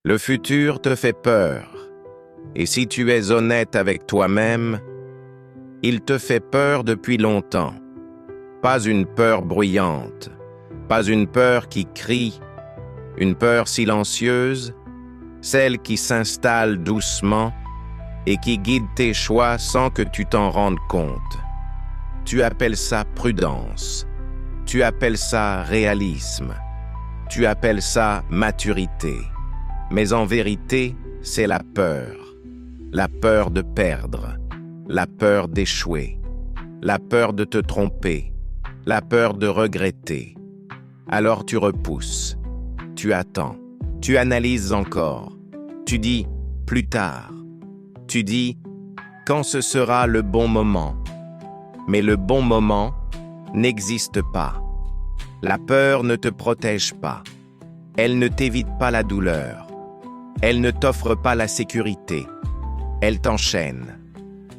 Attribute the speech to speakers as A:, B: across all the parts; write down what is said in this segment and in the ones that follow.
A: Le futur te fait peur. Et si tu es honnête avec toi-même, il te fait peur depuis longtemps. Pas une peur bruyante, pas une peur qui crie, une peur silencieuse, celle qui s'installe doucement et qui guide tes choix sans que tu t'en rendes compte. Tu appelles ça prudence, tu appelles ça réalisme, tu appelles ça maturité. Mais en vérité, c'est la peur de perdre, la peur d'échouer, la peur de te tromper, la peur de regretter. Alors tu repousses, tu attends, tu analyses encore, tu dis « plus tard », tu dis « quand ce sera le bon moment ». Mais le bon moment n'existe pas. La peur ne te protège pas. Elle ne t'évite pas la douleur. Elle ne t'offre pas la sécurité. Elle t'enchaîne.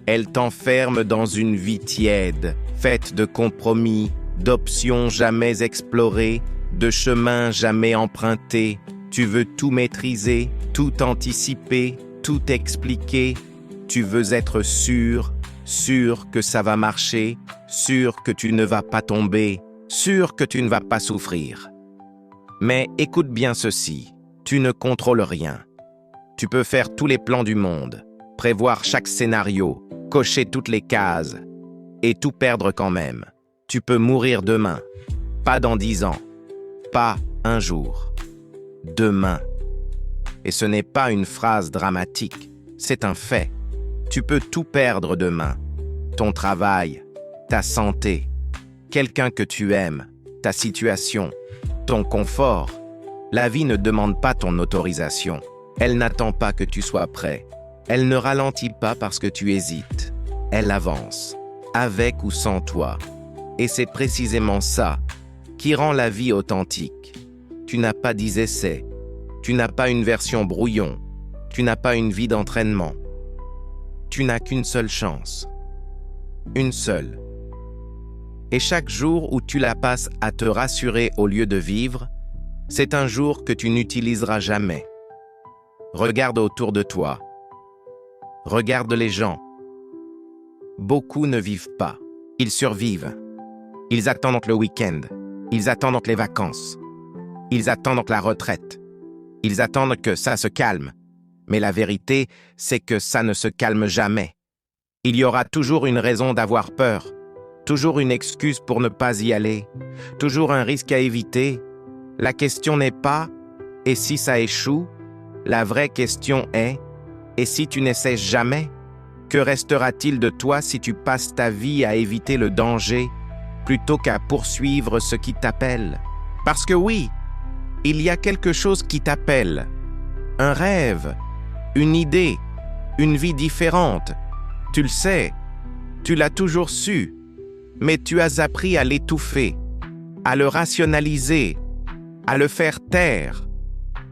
A: Elle t'enferme dans une vie tiède, faite de compromis, d'options jamais explorées, de chemins jamais empruntés. Tu veux tout maîtriser, tout anticiper, tout expliquer. Tu veux être sûr que ça va marcher, sûr que tu ne vas pas tomber, sûr que tu ne vas pas souffrir. Mais écoute bien ceci, tu ne contrôles rien. Tu peux faire tous les plans du monde, prévoir chaque scénario, cocher toutes les cases, et tout perdre quand même. Tu peux mourir demain, pas dans 10 ans, pas un jour, demain. Et ce n'est pas une phrase dramatique, c'est un fait. Tu peux tout perdre demain. Ton travail, ta santé, quelqu'un que tu aimes, ta situation, ton confort. La vie ne demande pas ton autorisation. Elle n'attend pas que tu sois prêt. Elle ne ralentit pas parce que tu hésites. Elle avance, avec ou sans toi. Et c'est précisément ça qui rend la vie authentique. Tu n'as pas 10 essais. Tu n'as pas une version brouillon. Tu n'as pas une vie d'entraînement. Tu n'as qu'une seule chance. Une seule. Et chaque jour où tu la passes à te rassurer au lieu de vivre, c'est un jour que tu n'utiliseras jamais. Regarde autour de toi. Regarde les gens. Beaucoup ne vivent pas. Ils survivent. Ils attendent le week-end. Ils attendent les vacances. Ils attendent la retraite. Ils attendent que ça se calme. Mais la vérité, c'est que ça ne se calme jamais. Il y aura toujours une raison d'avoir peur. Toujours une excuse pour ne pas y aller. Toujours un risque à éviter. La question n'est pas « et si ça échoue ?» La vraie question est « et si tu n'essaies jamais ?» Que restera-t-il de toi si tu passes ta vie à éviter le danger plutôt qu'à poursuivre ce qui t'appelle? Parce que oui, il y a quelque chose qui t'appelle. Un rêve, une idée, une vie différente. Tu le sais, tu l'as toujours su, mais tu as appris à l'étouffer, à le rationaliser, à le faire taire.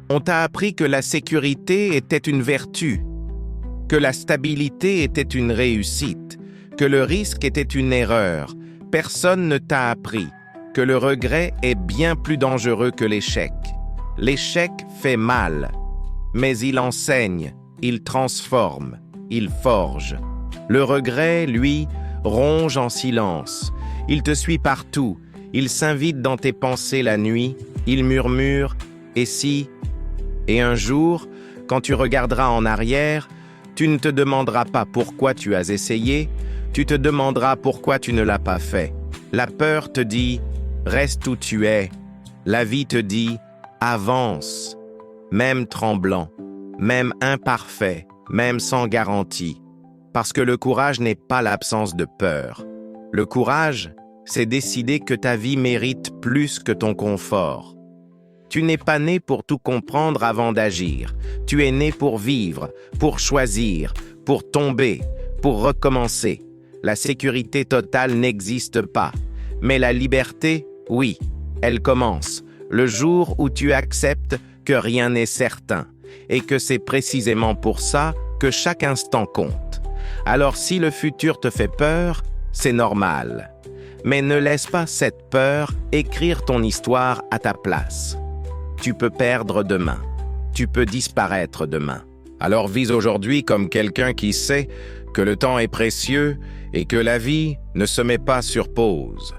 A: On t'a appris que la sécurité était une vertu, que la stabilité était une réussite, que le risque était une erreur. Personne ne t'a appris que le regret est bien plus dangereux que l'échec. L'échec fait mal, mais il enseigne, il transforme, il forge. Le regret, lui, ronge en silence. Il te suit partout, il s'invite dans tes pensées la nuit, il murmure « et si ?» Et un jour, quand tu regarderas en arrière, tu ne te demanderas pas pourquoi tu as essayé, tu te demanderas pourquoi tu ne l'as pas fait. La peur te dit « reste où tu es ». La vie te dit « avance », même tremblant, même imparfait, même sans garantie. Parce que le courage n'est pas l'absence de peur. Le courage, c'est décider que ta vie mérite plus que ton confort. Tu n'es pas né pour tout comprendre avant d'agir. Tu es né pour vivre, pour choisir, pour tomber, pour recommencer. La sécurité totale n'existe pas. Mais la liberté, oui, elle commence. Le jour où tu acceptes que rien n'est certain et que c'est précisément pour ça que chaque instant compte. Alors si le futur te fait peur, c'est normal. Mais ne laisse pas cette peur écrire ton histoire à ta place. Tu peux perdre demain. tu peux disparaître demain. Alors vis aujourd'hui comme quelqu'un qui sait que le temps est précieux et que la vie ne se met pas sur pause.